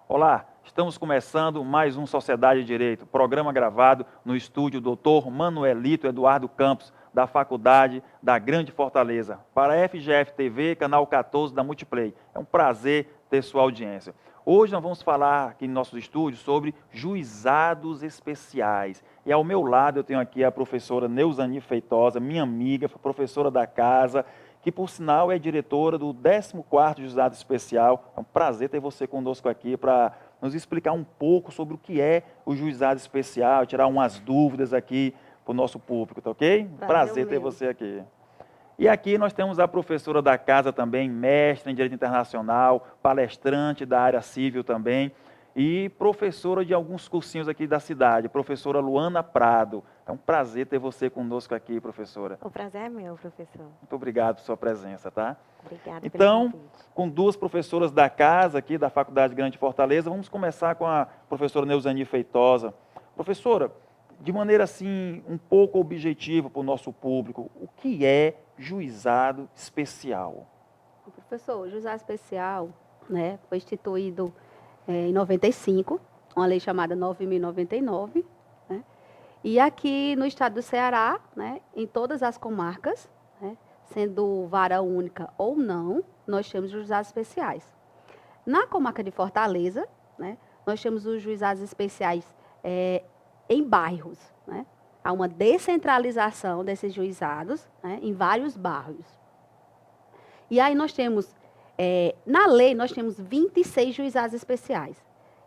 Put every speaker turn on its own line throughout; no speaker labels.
Olá, estamos começando mais um Sociedade de Direito, programa gravado no estúdio Dr. Manuelito Eduardo Campos, da Faculdade da Grande Fortaleza, para a FGF TV, canal 14 da Multiplay. É um prazer ter sua audiência. Hoje nós vamos falar aqui no nosso estúdio sobre juizados especiais. E ao meu lado eu tenho aqui a professora Neuzani Feitosa, minha amiga, professora da casa, que por sinal é diretora do 14º Juizado Especial. É um prazer ter você conosco aqui para nos explicar um pouco sobre o que é o Juizado Especial, tirar umas dúvidas aqui para o nosso público, tá ok? Prazer ter você aqui. E aqui nós temos a professora da casa também, mestre em Direito Internacional, palestrante da área civil também, e professora de alguns cursinhos aqui da cidade, professora Luana Prado. É um prazer ter você conosco aqui, professora.
O prazer é meu, professor.
Muito obrigado por sua presença, tá?
Obrigada
Então,
pelo convite.
com duas professoras da casa aqui, da Faculdade Grande Fortaleza, vamos começar com a professora Neuzani Feitosa. Professora, de maneira assim, um pouco objetiva para o nosso público, o que é juizado especial?
Professor, o juizado especial, né, foi instituído em 95, uma lei chamada 9.099, né, e aqui no estado do Ceará, né, em todas as comarcas, né, sendo vara única ou não, nós temos juizados especiais. Na comarca de Fortaleza, né, nós temos os juizados especiais em bairros, né? Há uma descentralização desses juizados, né, em vários bairros. E aí nós temos, na lei, nós temos 26 juizados especiais.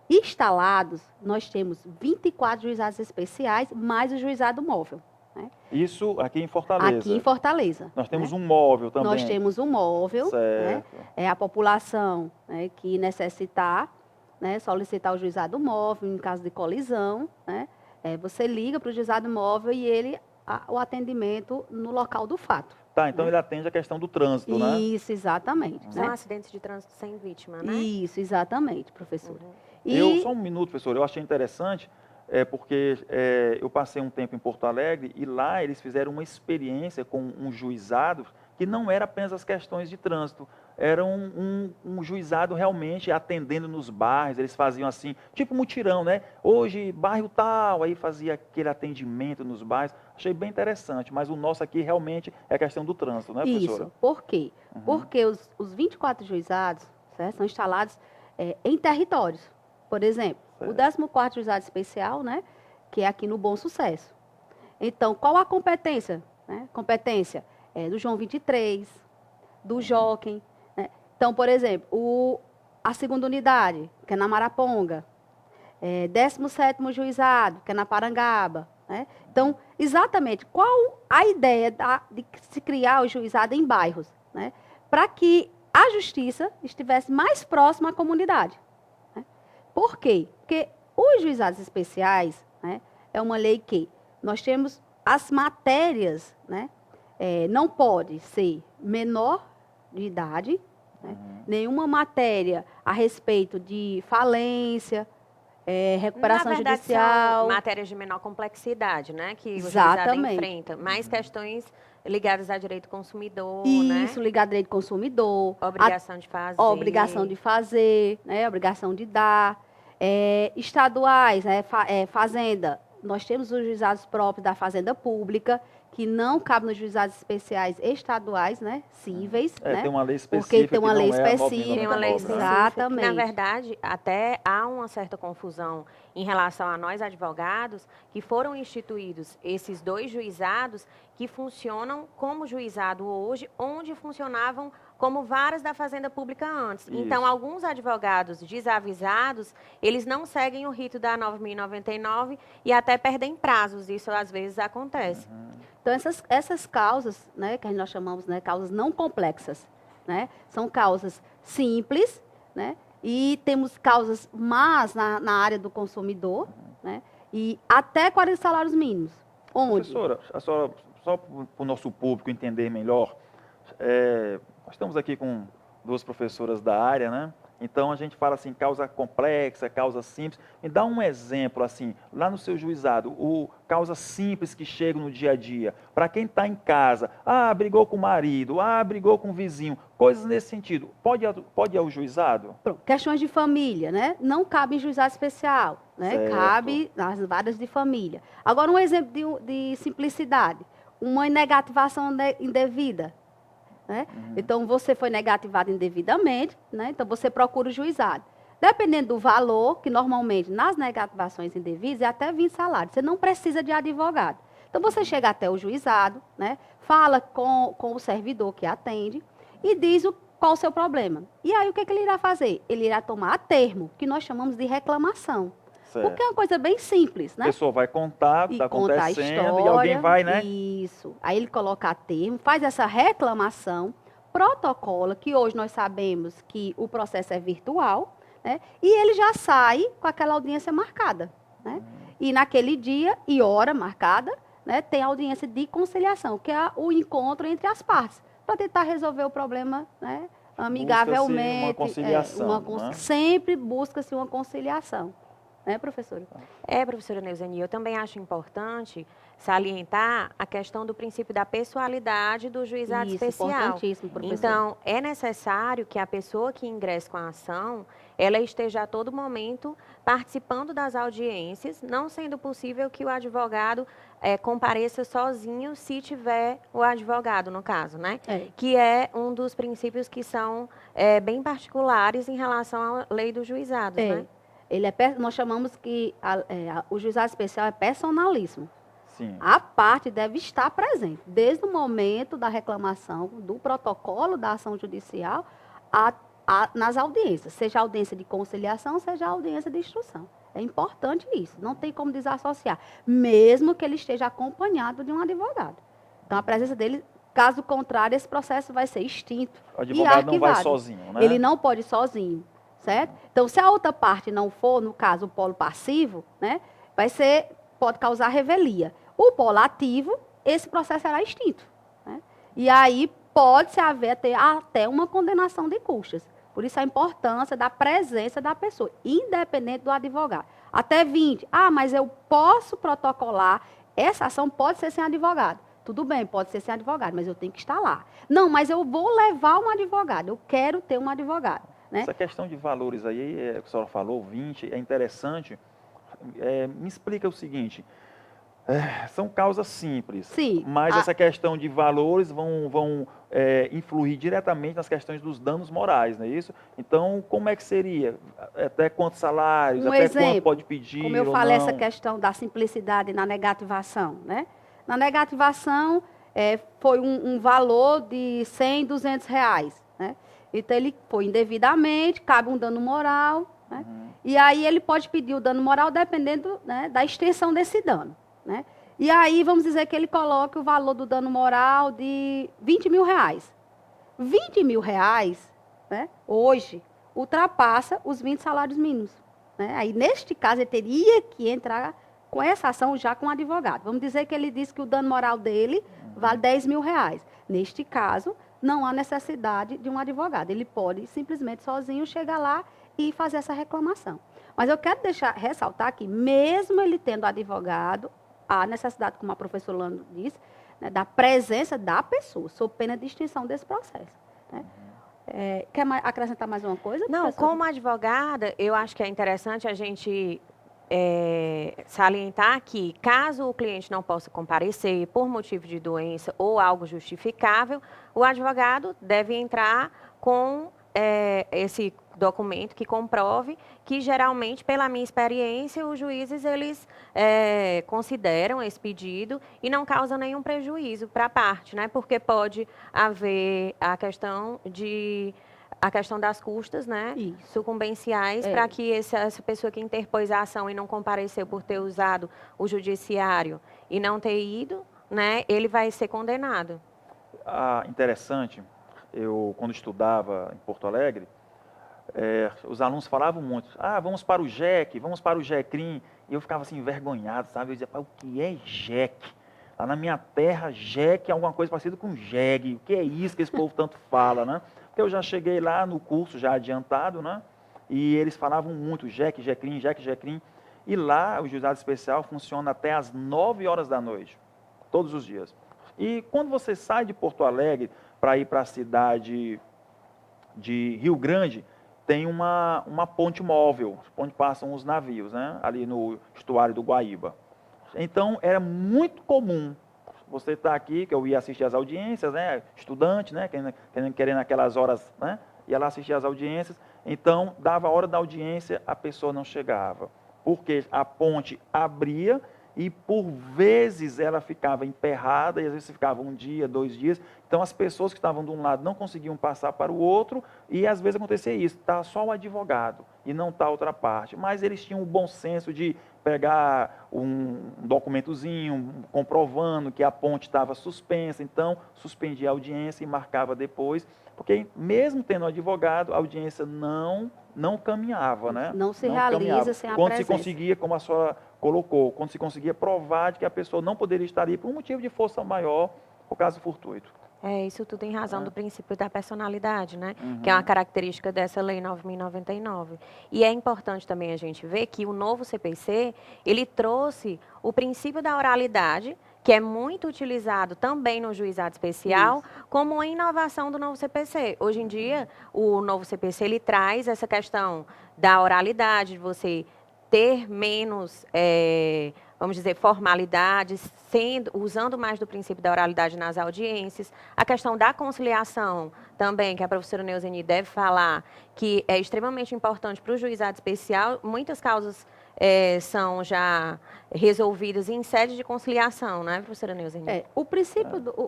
Instalados, nós temos 24 juizados especiais, mais o juizado móvel. Né?
Isso aqui em Fortaleza?
Aqui em Fortaleza.
Nós temos
né?
um móvel também?
Nós temos um móvel.
Certo.
Né? É a população, né, que necessitar, né, solicitar o juizado móvel em caso de colisão, né? Você liga para o juizado móvel e o atendimento no local do fato.
Tá, então
né?
ele atende a questão do trânsito, né?
Isso, exatamente.
São
né?
acidentes de trânsito sem vítima, né?
Isso, exatamente, professora.
Só um minuto, professor, eu achei interessante, porque eu passei um tempo em Porto Alegre e lá eles fizeram uma experiência com um juizado que não era apenas as questões de trânsito, era um juizado realmente atendendo nos bairros, eles faziam assim, tipo mutirão, né? Hoje, bairro tal, aí fazia aquele atendimento nos bairros, achei bem interessante, mas o nosso aqui realmente é a questão do trânsito, né, professora?
Isso, por quê? Porque os 24 juizados, certo, são instalados em territórios. Por exemplo,
certo.
O 14º Juizado Especial, né, que é aqui no Bom Sucesso. Então, qual a competência? Né? Competência do João 23, do Jockey. Né? Então, por exemplo, a 2ª unidade, que é na Maraponga. 17º Juizado, que é na Parangaba. Né? Então, exatamente, qual a ideia de se criar o juizado em bairros? Né? Para que a justiça estivesse mais próxima à comunidade. Né? Por quê? Porque os juizados especiais, né, é uma lei que nós temos as matérias, né, não pode ser menor de idade, né, nenhuma matéria a respeito de falência, recuperação
Na verdade,
judicial.
são matérias de menor complexidade, né? Que o juizado
Exatamente.
enfrenta. Mais questões ligadas a direito do consumidor,
Isso,
né?
ligado ao direito do consumidor.
Obrigação de fazer.
Obrigação de fazer, né? Obrigação de dar. Estaduais, né? Fazenda. Nós temos os juizados próprios da Fazenda Pública, que não cabem nos juizados especiais estaduais, né? Cíveis, né?
Tem uma lei específica.
Porque tem uma
que
lei
não é a
específica.
Tem uma lei
9.099, né?
específica.
Exatamente.
Na verdade, até há uma certa confusão em relação a nós, advogados, que foram instituídos esses 2 juizados que funcionam como juizado hoje, onde funcionavam como varas da Fazenda Pública antes.
Isso.
Então, alguns advogados desavisados, eles não seguem o rito da 9.099 e até perdem prazos. Isso, às vezes, acontece.
Então, essas causas, né, que nós chamamos de, né, causas não complexas, né, são causas simples, né, e temos causas más na área do consumidor, né, e até 40 salários mínimos. Onde?
Professora, a senhora, só para o nosso público entender melhor, nós estamos aqui com duas professoras da área, né? Então a gente fala assim, causa complexa, causa simples. Me dá um exemplo assim, lá no seu juizado, o causa simples que chega no dia a dia. Para quem está em casa, brigou com o marido, brigou com o vizinho, coisas nesse sentido. Pode ir ao juizado?
Pronto. Questões de família, né? Não cabe em juizado especial, né?
Certo.
Cabe nas varas de família. Agora, um exemplo de simplicidade. Uma negativação indevida. Né? Então, você foi negativado indevidamente, né? Então você procura o juizado. Dependendo do valor, que normalmente nas negativações indevidas é até 20 salários, você não precisa de advogado. Então, você chega até o juizado, né? Fala com o servidor que atende e diz qual o seu problema. E aí, o que ele irá fazer? Ele irá tomar a termo, que nós chamamos de reclamação.
Certo.
Porque é uma coisa bem simples, né?
A pessoa vai contar o que está
conta a
acontecendo
história,
e alguém vai, né?
Isso. Aí ele coloca a termo, faz essa reclamação, protocola, que hoje nós sabemos que o processo é virtual, né? E ele já sai com aquela audiência marcada, né? E naquele dia e hora marcada, né, tem a audiência de conciliação, que é o encontro entre as partes, para tentar resolver o problema, né, amigavelmente.
Uma conciliação. Né?
Sempre busca-se uma conciliação. Né, professora?
Professora Neuzani, eu também acho importante salientar a questão do princípio da pessoalidade do juizado especial.
Importantíssimo, professora.
Então, é necessário que a pessoa que ingresse com a ação, ela esteja a todo momento participando das audiências, não sendo possível que o advogado compareça sozinho, se tiver o advogado, no caso, né? Que é um dos princípios que são bem particulares em relação à lei dos juizados, né?
Nós chamamos que o juizado especial é personalíssimo.
Sim.
A parte deve estar presente, desde o momento da reclamação, do protocolo da ação judicial, nas audiências, seja a audiência de conciliação, seja a audiência de instrução. É importante isso, não tem como desassociar, mesmo que ele esteja acompanhado de um advogado. Então, a presença dele, caso contrário, esse processo vai ser extinto e arquivado.
O advogado não vai sozinho, né?
Ele não pode ir sozinho. Certo? Então, se a outra parte não for, no caso, o polo passivo, né, pode causar revelia. O polo ativo, esse processo será extinto. Né? E aí pode-se haver até uma condenação de custas. Por isso a importância da presença da pessoa, independente do advogado. Até 20. Mas eu posso protocolar, essa ação pode ser sem advogado. Tudo bem, pode ser sem advogado, mas eu tenho que estar lá. Não, mas eu vou levar um advogado, eu quero ter um advogado. Né?
Essa questão de valores aí, que a senhora falou, 20, é interessante. Me explica o seguinte, são causas simples,
Sim,
mas essa questão de valores vão influir diretamente nas questões dos danos morais, não é isso? Então, como é que seria? Até quantos salários, até quanto pode pedir
como eu falei, essa questão da simplicidade na negativação, né? Na negativação, foi um valor de 100, 200 reais, né? Então, ele foi indevidamente, cabe um dano moral, né? E aí ele pode pedir o dano moral dependendo, né, da extensão desse dano, né? E aí, vamos dizer que ele coloque o valor do dano moral de 20 mil reais. 20 mil reais, né, hoje, ultrapassa os 20 salários mínimos. Né? Aí, neste caso, ele teria que entrar com essa ação já com o advogado. Vamos dizer que ele disse que o dano moral dele vale 10 mil reais. Neste caso, não há necessidade de um advogado. Ele pode simplesmente sozinho chegar lá e fazer essa reclamação. Mas eu quero ressaltar que, mesmo ele tendo advogado, há necessidade, como a professora Lando disse, né, da presença da pessoa, sob pena de extinção desse processo. Né? Quer acrescentar mais uma coisa?
Não,
professora?
como advogada, eu acho que é interessante a gente salientar que, caso o cliente não possa comparecer por motivo de doença ou algo justificável, o advogado deve entrar com esse documento que comprove que, geralmente, pela minha experiência, os juízes eles consideram esse pedido e não causam nenhum prejuízo para a parte, né? Porque pode haver a questão das custas, né, sucumbenciais, para que essa pessoa que interpôs a ação e não compareceu por ter usado o judiciário e não ter ido, né, ele vai ser condenado.
Interessante, eu quando estudava em Porto Alegre, os alunos falavam muito, vamos para o JEC, vamos para o JECRIM, e eu ficava assim envergonhado, sabe? Eu dizia, o que é JEC? Lá na minha terra, jegue é alguma coisa parecida com jegue. O que é isso que esse povo tanto fala, né? Porque eu já cheguei lá no curso, já adiantado, né? E eles falavam muito jeque, jecrim, jeque, jecrim. E lá o juizado especial funciona até às 9 horas da noite, todos os dias. E quando você sai de Porto Alegre para ir para a cidade de Rio Grande, tem uma ponte móvel, onde passam os navios, né? Ali no estuário do Guaíba. Então, era muito comum você estar aqui, que eu ia assistir às audiências, né? Estudante, né? Querendo aquelas horas, né? Ia lá assistir às audiências. Então, dava a hora da audiência, a pessoa não chegava. Porque a ponte abria e, por vezes, ela ficava emperrada, e às vezes ficava um dia, 2 dias. Então, as pessoas que estavam de um lado não conseguiam passar para o outro, e às vezes acontecia isso, está só o advogado e não está a outra parte. Mas eles tinham o bom senso de pegar um documentozinho comprovando que a ponte estava suspensa, então suspendia a audiência e marcava depois, porque mesmo tendo advogado, a audiência não caminhava, né?
Não se
Não
realiza
caminhava.
sem a
Quando se
presença.
conseguia, como a senhora colocou, quando se conseguia provar de que a pessoa não poderia estar ali por um motivo de força maior, por caso fortuito.
Isso tu tem razão do princípio da personalidade, né?
Uhum.
Que é uma característica dessa Lei 9.099. E é importante também a gente ver que o novo CPC, ele trouxe o princípio da oralidade, que é muito utilizado também no juizado especial, como uma inovação do novo CPC. Hoje em dia, o novo CPC, ele traz essa questão da oralidade, de você ter menos, vamos dizer, formalidades, usando mais do princípio da oralidade nas audiências. A questão da conciliação também, que a professora Neuzeni deve falar, que é extremamente importante para o juizado especial. Muitas causas são já resolvidas em sede de conciliação, né, professora Neuzeni?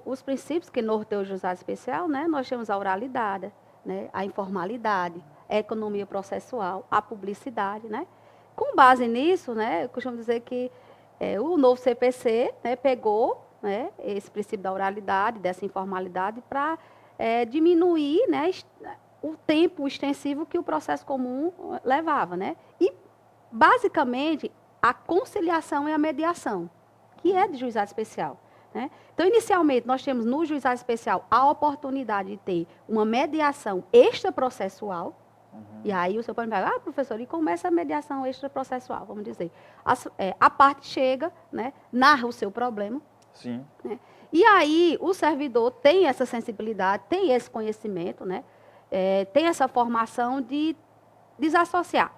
Os princípios que norteiam o juizado especial, né, nós temos a oralidade, né, a informalidade, a economia processual, a publicidade, né? Com base nisso, né, eu costumo dizer que o novo CPC, né, pegou, né, esse princípio da oralidade, dessa informalidade, para diminuir, né, o tempo extensivo que o processo comum levava, né? E, basicamente, a conciliação e a mediação, que é de juizado especial, né? Então, inicialmente, nós temos no juizado especial a oportunidade de ter uma mediação extraprocessual. E aí o senhor pode me falar, professor, e como é essa mediação extraprocessual? Vamos dizer, a parte chega, né, narra o seu problema.
Sim.
Né, e aí o servidor tem essa sensibilidade, tem esse conhecimento, né, tem essa formação de desassociar.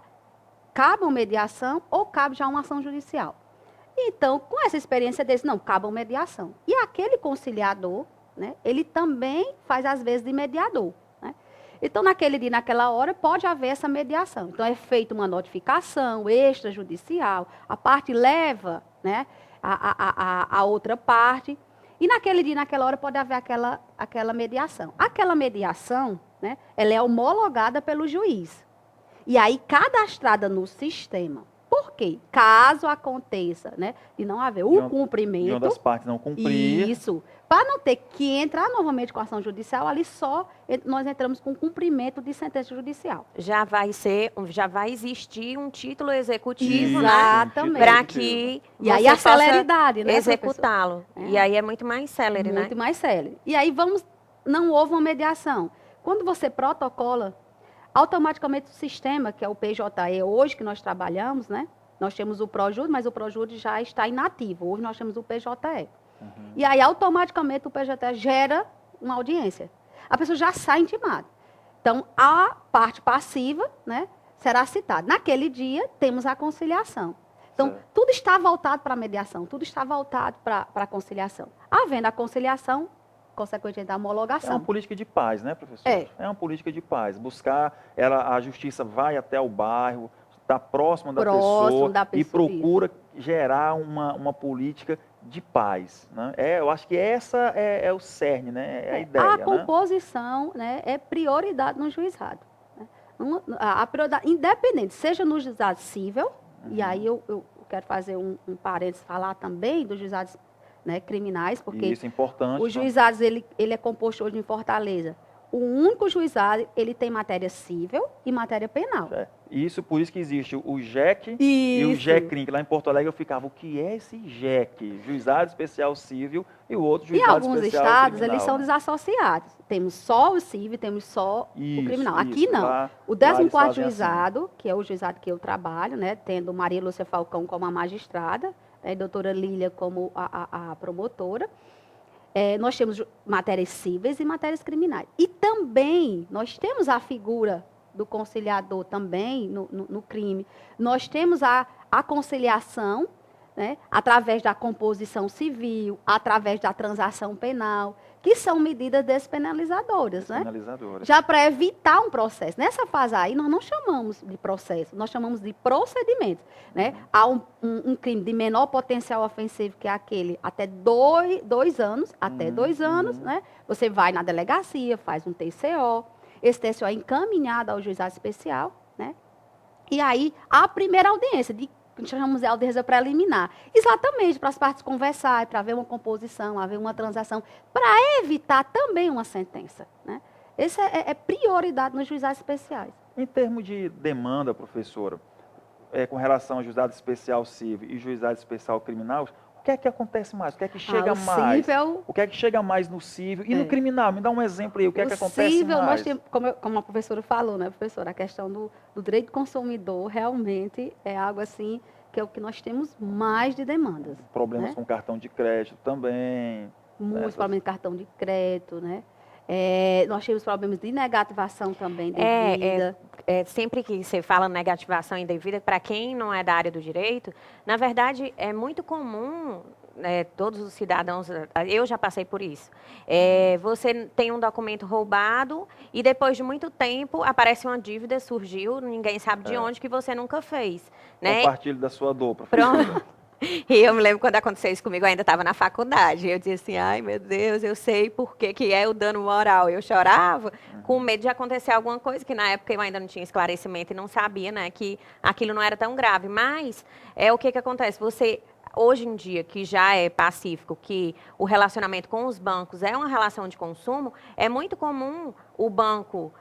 Cabe uma mediação ou cabe já uma ação judicial? Então, com essa experiência desse, não, cabe uma mediação. E aquele conciliador, né, ele também faz, às vezes, de mediador. Então, naquele dia, naquela hora, pode haver essa mediação. Então, é feita uma notificação extrajudicial, a parte leva, né, a outra parte, e naquele dia, naquela hora, pode haver aquela mediação. Aquela mediação, né, ela é homologada pelo juiz. E aí, cadastrada no sistema. Por quê? Caso aconteça, né, de não haver o cumprimento...
De uma das partes não cumprir.
Isso. Para não ter que entrar novamente com a ação judicial, ali só nós entramos com cumprimento de sentença judicial.
Já vai existir um título executivo,
exatamente,
para que
e aí a celeridade, né,
executá-lo. E aí é muito mais célere, né?
Muito mais célere. E aí não houve uma mediação. Quando você protocola, automaticamente o sistema, que é o PJE hoje que nós trabalhamos, né? Nós temos o ProJude, mas o ProJude já está inativo. Hoje nós temos o PJE. E aí, automaticamente, o PJE gera uma audiência. A pessoa já sai intimada. Então, a parte passiva, né, será citada. Naquele dia, temos a conciliação. Então, tudo está voltado para a mediação, tudo está voltado para a conciliação. Havendo a conciliação, consequentemente, a homologação.
É uma política de paz, né, professor? É uma política de paz. Buscar, a justiça vai até o bairro, está próxima da pessoa e procura gerar uma política de paz. Né? Eu acho que essa é o cerne, né? É a ideia.
A composição, né, é prioridade no juizado. Né? A prioridade, independente, seja no juizado civil, e aí eu quero fazer um parênteses, falar também dos juizados, né, criminais, porque
isso é importante,
os juizados, ele é composto hoje em Fortaleza. O único juizado, ele tem matéria civil e matéria penal.
Isso, por isso que existe o JEC e o
Isso.
JECRIM, que lá em Porto Alegre eu ficava, o que é esse JEC? Juizado Especial Civil e o outro
Em
Juizado
alguns
Especial
estados,
Criminal.
eles são
né?
desassociados. Temos só o civil, temos só o criminal. Aqui
Isso.
não.
Lá
O
eles
14º
fazem assim.
juizado, que é o juizado que eu trabalho, né, tendo Maria Lúcia Falcão como a magistrada, né, e doutora Lília como a promotora, nós temos matérias cíveis e matérias criminais. E também nós temos a figura do conciliador também no crime. Nós temos a conciliação, né, através da composição civil, através da transação penal, que são medidas despenalizadoras, né?
Penalizadoras.
Já para evitar um processo. Nessa fase aí, nós não chamamos de processo, nós chamamos de procedimento. Né? Há um crime de menor potencial ofensivo, que é aquele até 2 anos, até 2 anos, né? Você vai na delegacia, faz um TCO, esse TCO é encaminhado ao juizado especial, né? E aí, a primeira audiência, que chamamos de audiência preliminar, exatamente para as partes conversarem, para haver uma composição, haver uma transação, para evitar também uma sentença. Né? Essa é prioridade nos juizados especiais.
Em termos de demanda, professora, com relação ao juizado especial civil e juizado especial criminal, o que é que acontece mais? O que é que chega mais?
Cível,
O que é que chega mais no civil e no criminal? Me dá um exemplo aí, o que é que acontece
cível,
mais?
Nós temos, como a professora falou, né, professora, a questão do direito do consumidor realmente é algo assim que é o que nós temos mais de demandas.
Problemas
né?
com cartão de crédito também.
Muitos problemas de cartão de crédito, né? Nós temos problemas de negativação também devida.
Sempre que você fala negativação indevida, para quem não é da área do direito, na verdade é muito comum, todos os cidadãos, eu já passei por isso. Você tem um documento roubado e depois de muito tempo aparece uma dívida, surgiu, ninguém sabe de onde, que você nunca fez. Né?
Compartilho da sua dor, professora.
Pronto. E eu me lembro quando aconteceu isso comigo, eu ainda estava na faculdade. Eu dizia assim, ai meu Deus, eu sei por que é o dano moral. Eu chorava com medo de acontecer alguma coisa, que na época eu ainda não tinha esclarecimento e não sabia, né, que aquilo não era tão grave. Mas o que acontece? Você, hoje em dia, que já é pacífico, que o relacionamento com os bancos é uma relação de consumo, é muito comum o banco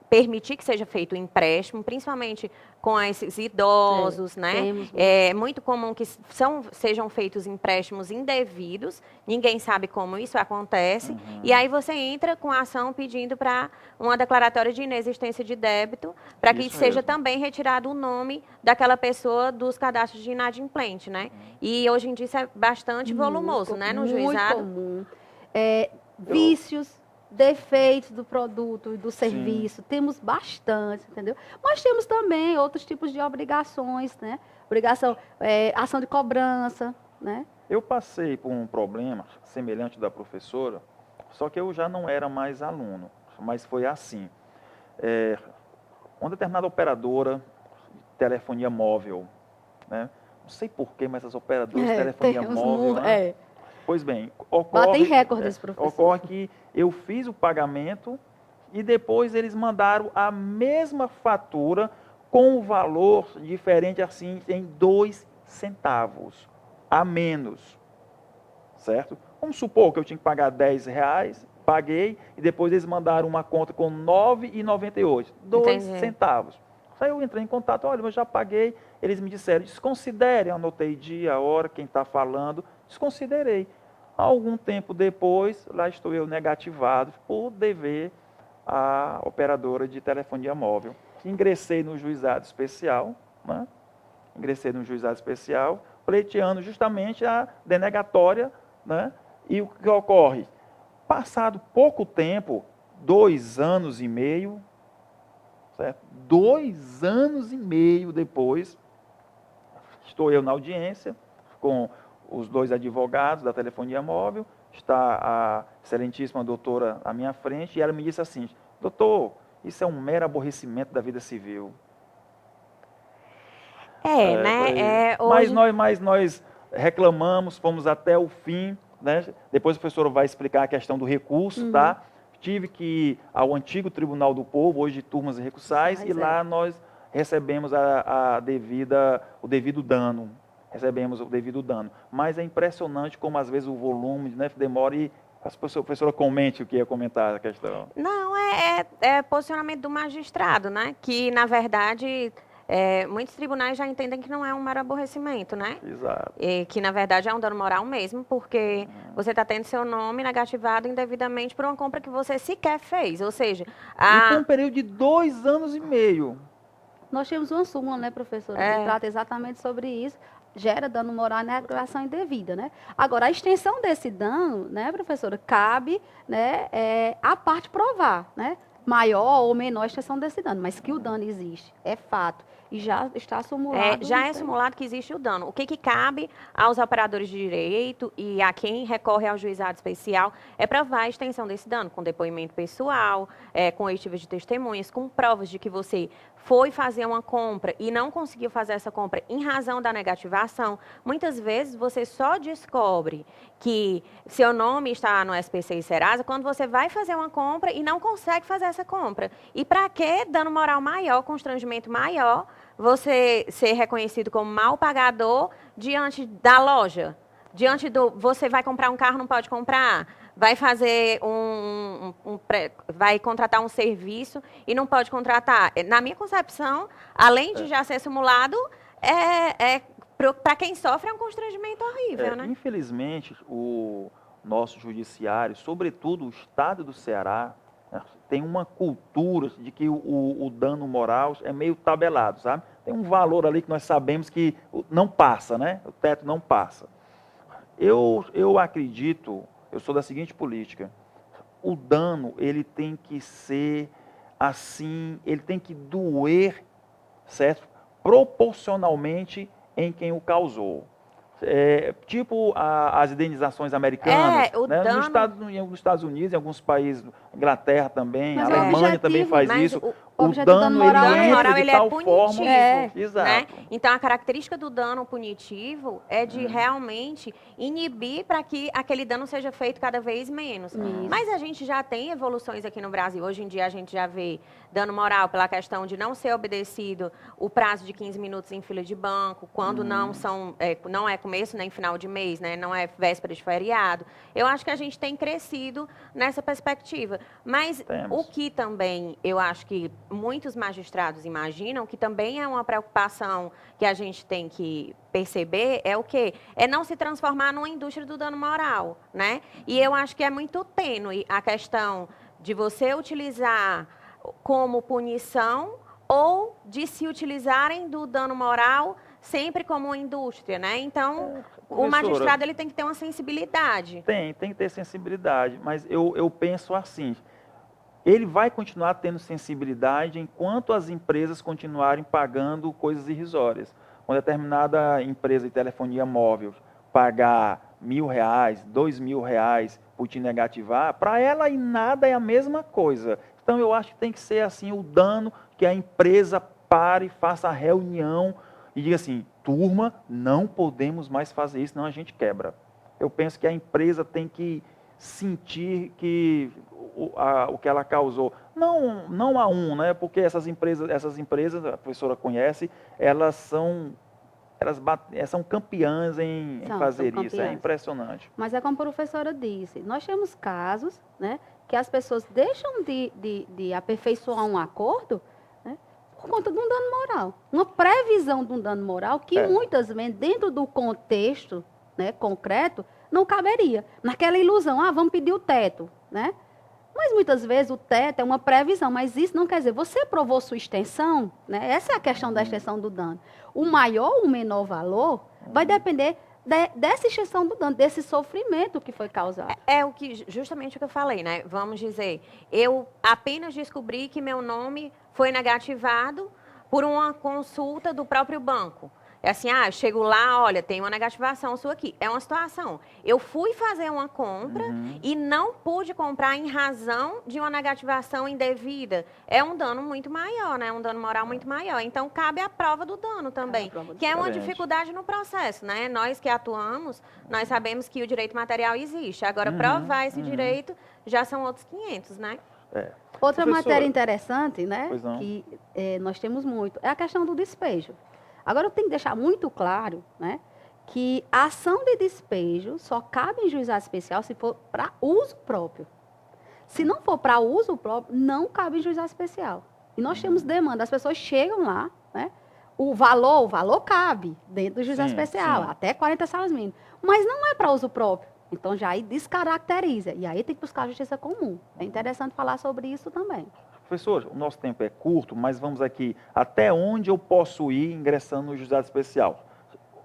permitir que seja feito o empréstimo, principalmente com esses idosos, né? É muito comum que sejam feitos empréstimos indevidos, ninguém sabe como isso acontece, e aí você entra com a ação pedindo para uma declaratória de inexistência de débito, para que seja também retirado o nome daquela pessoa dos cadastros de inadimplente, né? E hoje em dia isso é bastante volumoso, né, no juizado.
Muito comum. Vícios, defeitos do produto e do serviço, temos bastante, entendeu? Mas temos também outros tipos de obrigações, né? Obrigação, ação de cobrança, né?
Eu passei por um problema semelhante da professora, só que eu já não era mais aluno, mas foi assim. Uma determinada operadora de telefonia móvel, né? Não sei porquê, mas as operadoras de telefonia móvel... Pois bem,
batem recordes, professor.
Ocorre que eu fiz o pagamento e depois eles mandaram a mesma fatura com o valor diferente, assim, em 2 centavos a menos, certo? Vamos supor que eu tinha que pagar R$10, paguei, e depois eles mandaram uma conta com R$ 9,98, 2 centavos. Aí eu entrei em contato, olha, eu já paguei, eles me disseram, desconsidere, eu anotei dia, hora, quem está falando, desconsiderei. Algum tempo depois, lá estou eu negativado por dever à operadora de telefonia móvel. Ingressei no juizado especial, né? Pleiteando justamente a denegatória, né? E o que ocorre? Passado pouco tempo, 2 anos e meio, certo? 2 anos e meio depois, estou eu na audiência com os 2 advogados da telefonia móvel, está a excelentíssima doutora à minha frente, e ela me disse assim, doutor, isso é um mero aborrecimento da vida civil.
Hoje...
Mas nós reclamamos, fomos até o fim, né? Depois o professor vai explicar a questão do recurso, tá? Tive que ir ao antigo Tribunal do Povo, hoje de turmas recursais, e lá nós recebemos o devido dano. Mas é impressionante como às vezes o volume, né, demora e A professora comente o que ia comentar a questão.
Não, é posicionamento do magistrado, né? Que, na verdade, muitos tribunais já entendem que não é um mero aborrecimento, né?
Exato.
E que, na verdade, é um dano moral mesmo, porque você está tendo seu nome negativado indevidamente por uma compra que você sequer fez. Ou seja,
E com um período de 2 anos e meio.
Nós temos uma súmula, né, professora, que trata exatamente sobre isso. Gera dano moral e negação indevida, né? Agora, a extensão desse dano, né, professora, cabe, né, a parte provar, né? Maior ou menor extensão desse dano, mas que o dano existe, é fato. E já está simulado.
Já é simulado que existe o dano. O que cabe aos operadores de direito e a quem recorre ao juizado especial é provar a extensão desse dano, com depoimento pessoal, com oitivas de testemunhas, com provas de que você foi fazer uma compra e não conseguiu fazer essa compra em razão da negativação. Muitas vezes você só descobre que seu nome está no SPC e Serasa quando você vai fazer uma compra e não consegue fazer essa compra. E para que dano moral maior, constrangimento maior, você ser reconhecido como mal pagador diante da loja? Diante do... Você vai comprar um carro, não pode comprar? Vai fazer vai contratar um serviço e não pode contratar? Na minha concepção, além de já ser simulado, para quem sofre é um constrangimento horrível, né?
Infelizmente, o nosso judiciário, sobretudo o Estado do Ceará, tem uma cultura de que o dano moral é meio tabelado, sabe? Tem um valor ali que nós sabemos que não passa, né? O teto não passa. Eu acredito, eu sou da seguinte política: o dano, ele tem que ser assim, ele tem que doer, certo? Proporcionalmente em quem o causou. Tipo as indenizações americanas, né? Nos Estados Unidos, em alguns países, Inglaterra também, a Alemanha também faz isso. O dano moral
ele é punitivo.
Exato.
Né? Então, a característica do dano punitivo é de realmente inibir para que aquele dano seja feito cada vez menos. Mas a gente já tem evoluções aqui no Brasil. Hoje em dia, a gente já vê dano moral pela questão de não ser obedecido o prazo de 15 minutos em fila de banco, quando não é começo nem final de mês, né? Não é véspera de feriado. Eu acho que a gente tem crescido nessa perspectiva. Mas o que também eu acho que muitos magistrados imaginam, que também é uma preocupação que a gente tem que perceber, é o quê? É não se transformar numa indústria do dano moral, né? E eu acho que é muito tênue a questão de você utilizar como punição ou de se utilizarem do dano moral sempre como uma indústria, né? Então, o magistrado ele tem que ter uma sensibilidade.
Tem que ter sensibilidade, mas eu penso assim: ele vai continuar tendo sensibilidade enquanto as empresas continuarem pagando coisas irrisórias. Uma determinada empresa de telefonia móvel pagar R$1.000, R$2.000 por te negativar, para ela em nada é a mesma coisa. Então eu acho que tem que ser assim, o dano que a empresa pare, faça a reunião e diga assim: turma, não podemos mais fazer isso, senão a gente quebra. Eu penso que a empresa tem que sentir que o que ela causou, não a né? Porque essas empresas, a professora conhece, elas são campeãs em fazer isso, é impressionante.
Mas é como a professora disse, nós temos casos, né, que as pessoas deixam de aperfeiçoar um acordo, né, por conta de um dano moral. Uma previsão de um dano moral que muitas vezes, dentro do contexto, né, concreto, não caberia. Naquela ilusão, vamos pedir o teto, né? Mas muitas vezes o teto é uma previsão, mas isso não quer dizer, você provou sua extensão, né? Essa é a questão da extensão do dano. O maior ou o menor valor vai depender dessa extensão do dano, desse sofrimento que foi causado.
Justamente o que eu falei, né? Vamos dizer, eu apenas descobri que meu nome foi negativado por uma consulta do próprio banco. É assim, eu chego lá, olha, tem uma negativação sua aqui. É uma situação. Eu fui fazer uma compra e não pude comprar em razão de uma negativação indevida. É um dano muito maior, né? Um dano moral muito maior. Então, cabe a prova do dano também, que é uma dificuldade no processo, né? Nós que atuamos, nós sabemos que o direito material existe. Agora, provar esse direito já são outros 500, né?
Outra matéria interessante, né, que nós temos muito, é a questão do despejo. Agora, eu tenho que deixar muito claro, né, que a ação de despejo só cabe em juizado especial se for para uso próprio. Se não for para uso próprio, não cabe em juizado especial. E nós temos demanda, as pessoas chegam lá, né? O valor cabe dentro do juizado especial, até 40 salários mínimos. Mas não é para uso próprio. Então já aí descaracteriza. E aí tem que buscar a justiça comum. É interessante falar sobre isso também.
Professor, o nosso tempo é curto, mas vamos aqui. Até onde eu posso ir ingressando no juizado especial?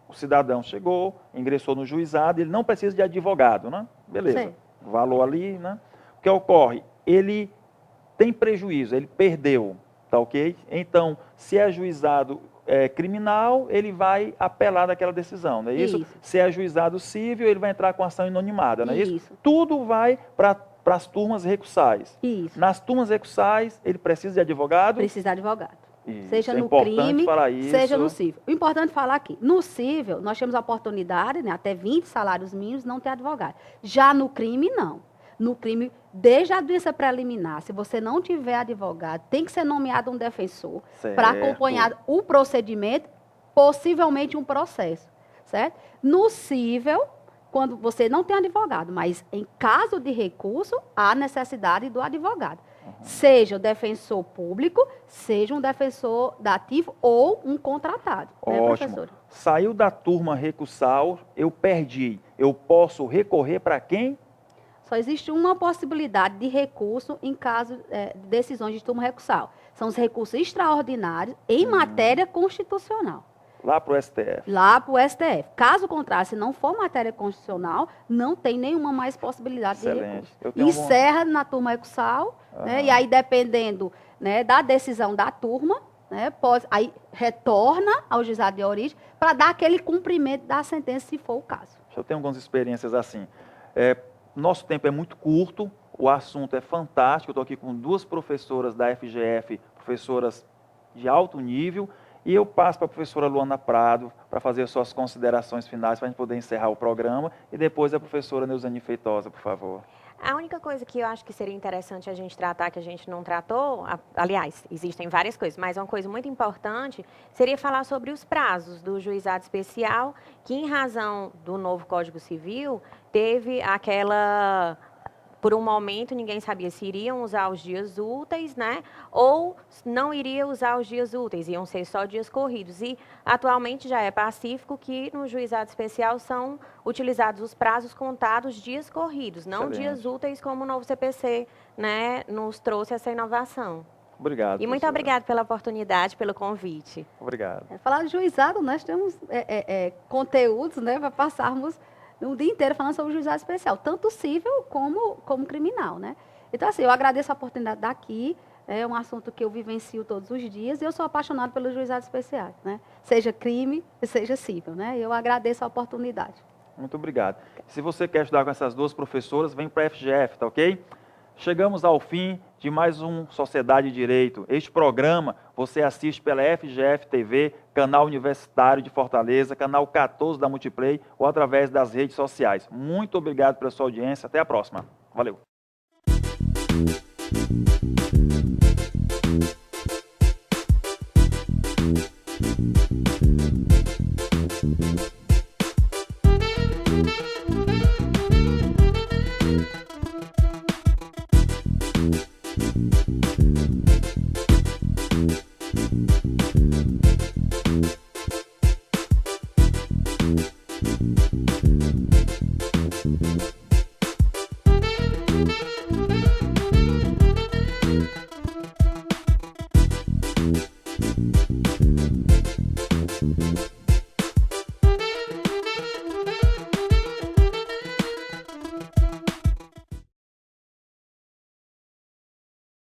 O cidadão chegou, ingressou no juizado, ele não precisa de advogado, né? Beleza.
Sim.
Valor ali, né? O que ocorre? Ele tem prejuízo, ele perdeu, tá ok? Então, se é juizado criminal, ele vai apelar daquela decisão, não é isso? Se é juizado civil, ele vai entrar com ação inonimada, não é isso? Tudo vai para as turmas recursais.
Isso.
Nas turmas recursais, ele precisa de advogado?
Precisa de advogado.
Isso.
Seja
É
no
importante
crime,
falar isso.
seja no civil. O importante é falar aqui, no civil, nós temos a oportunidade, né, até 20 salários mínimos, não ter advogado. Já no crime, não. No crime, desde a audiência preliminar, se você não tiver advogado, tem que ser nomeado um defensor para acompanhar o procedimento, possivelmente um processo, certo? No civil, quando você não tem advogado, mas em caso de recurso, há necessidade do advogado. Seja o defensor público, seja um defensor dativo ou um contratado. Né,
ótimo. Saiu da turma recursal, eu perdi. Eu posso recorrer para quem?
Só existe uma possibilidade de recurso em caso de decisões de turma recursal. São os recursos extraordinários em matéria constitucional.
Lá para o STF.
Lá para o STF. Caso contrário, se não for matéria constitucional, não tem nenhuma mais possibilidade de recurso. Encerra na turma recursal, né, e aí dependendo, né, da decisão da turma, né, aí retorna ao juizado de origem para dar aquele cumprimento da sentença, se for o caso.
Eu tenho algumas experiências assim. Nosso tempo é muito curto, o assunto é fantástico. Eu estou aqui com 2 professoras da FGF, professoras de alto nível, e eu passo para a professora Luana Prado para fazer suas considerações finais, para a gente poder encerrar o programa, e depois a professora Neuzane Feitosa, por favor.
A única coisa que eu acho que seria interessante a gente tratar, que a gente não tratou, aliás, existem várias coisas, mas uma coisa muito importante seria falar sobre os prazos do juizado especial, que em razão do novo Código Civil, teve aquela... Por um momento, ninguém sabia se iriam usar os dias úteis, né? Ou não iria usar os dias úteis, iam ser só dias corridos. E, atualmente, já é pacífico que no juizado especial são utilizados os prazos contados dias corridos, não dias úteis, como o novo CPC, né, nos trouxe essa inovação.
Obrigado.
E muito obrigada pela oportunidade, pelo convite.
Obrigado.
Falar de juizado, nós temos conteúdos, né, para passarmos um dia inteiro falando sobre o juizado especial, tanto civil como criminal, né? Então, assim, eu agradeço a oportunidade daqui, é um assunto que eu vivencio todos os dias, e eu sou apaixonada pelos juizados especiais, né? Seja crime, seja civil, né? Eu agradeço a oportunidade.
Muito obrigado. Se você quer estudar com essas 2 professoras, vem para a FGF, tá ok? Chegamos ao fim de mais um Sociedade de Direito. Este programa você assiste pela FGF TV, canal universitário de Fortaleza, canal 14 da Multiplay ou através das redes sociais. Muito obrigado pela sua audiência. Até a próxima. Valeu.